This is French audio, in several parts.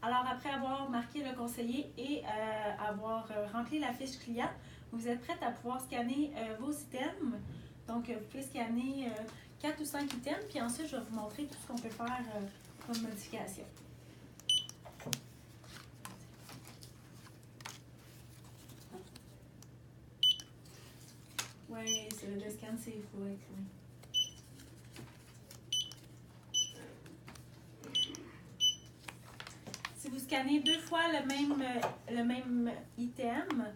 Alors, après avoir marqué le conseiller et avoir rempli la fiche client, vous êtes prête à pouvoir scanner vos items. Donc, vous pouvez scanner 4 ou 5 items, puis ensuite, je vais vous montrer tout ce qu'on peut faire comme modification. Oui, le scan, c'est fou, oui. Si vous scannez 2 fois le même item,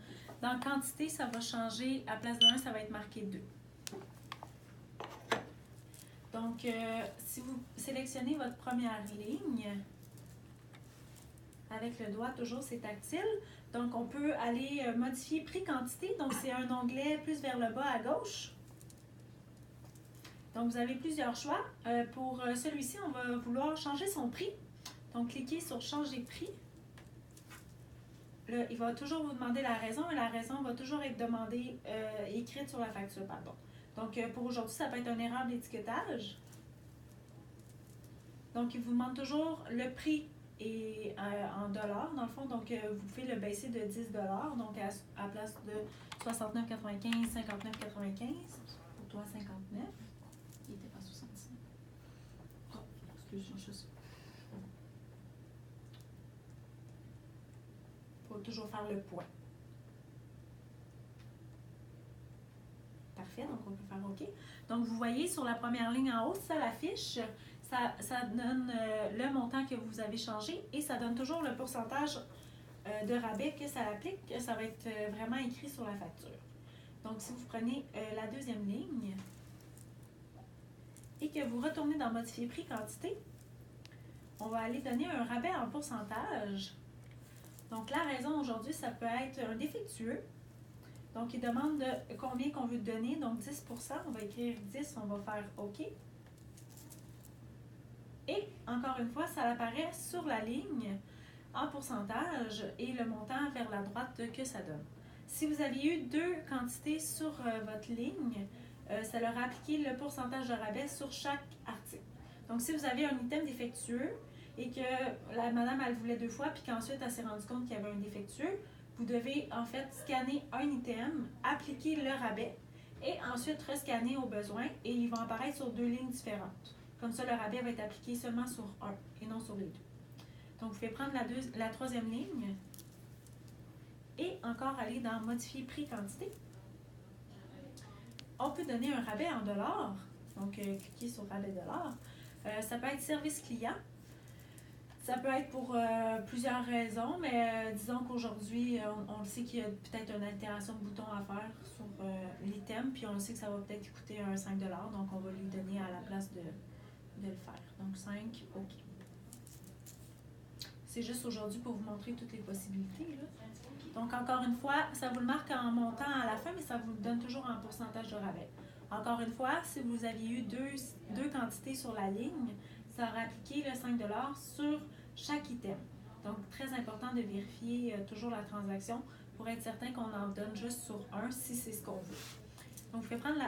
dans quantité, ça va changer. À place de 1, ça va être marqué 2. Donc, si vous sélectionnez votre première ligne, avec le doigt, toujours, c'est tactile. Donc, on peut aller modifier prix-quantité. Donc, c'est un onglet plus vers le bas à gauche. Donc, vous avez plusieurs choix. Pour celui-ci, on va vouloir changer son prix. Donc, cliquez sur « Changer prix ». Là, il va toujours vous demander la raison et la raison va toujours être demandée, écrite sur la facture, pardon. Donc, pour aujourd'hui, ça peut être une erreur d'étiquetage. Donc, il vous demande toujours le prix et en dollars, dans le fond. Donc, vous pouvez le baisser de 10 $. Donc, à place de 69,95, 59,95. Pour toi, 59. Il était pas 65. Oh, excuse-moi, je sais. Il faut toujours faire le poids. Parfait, donc on peut faire OK. Donc, vous voyez sur la première ligne en haut, ça l'affiche. Ça donne le montant que vous avez changé et ça donne toujours le pourcentage de rabais que ça applique. Ça va être vraiment écrit sur la facture. Donc, si vous prenez la deuxième ligne et que vous retournez dans Modifier prix quantité, on va aller donner un rabais en pourcentage. Donc, la raison aujourd'hui, ça peut être un défectueux. Donc, il demande de combien qu'on veut donner. Donc, 10 %. On va écrire 10, on va faire OK. Et, encore une fois, ça apparaît sur la ligne en pourcentage et le montant vers la droite que ça donne. Si vous aviez eu 2 quantités sur votre ligne, ça leur a appliqué le pourcentage de rabais sur chaque article. Donc, si vous avez un item défectueux et que la madame, elle voulait 2 fois, puis qu'ensuite, elle s'est rendue compte qu'il y avait un défectueux, vous devez en fait scanner un item, appliquer le rabais et ensuite rescanner au besoin et ils vont apparaître sur 2 lignes différentes. Comme ça, le rabais va être appliqué seulement sur un et non sur les 2. Donc, vous pouvez prendre la troisième ligne et encore aller dans Modifier prix-quantité. On peut donner un rabais en dollars. Donc, cliquez sur Rabais dollars. Ça peut être service client. Ça peut être pour plusieurs raisons, mais disons qu'aujourd'hui, on le sait qu'il y a peut-être une altération de bouton à faire sur l'item, puis on le sait que ça va peut-être coûter un 5 $, donc on va lui donner à la place de le faire. Donc 5, OK. C'est juste aujourd'hui pour vous montrer toutes les possibilités, là. Donc encore une fois, ça vous le marque en montant à la fin, mais ça vous le donne toujours en pourcentage de rabais. Encore une fois, si vous aviez eu deux quantités sur la ligne, ça aurait appliqué le 5 $ sur chaque item. Donc, très important de vérifier toujours la transaction pour être certain qu'on en donne juste sur un si c'est ce qu'on veut. Donc, vous pouvez prendre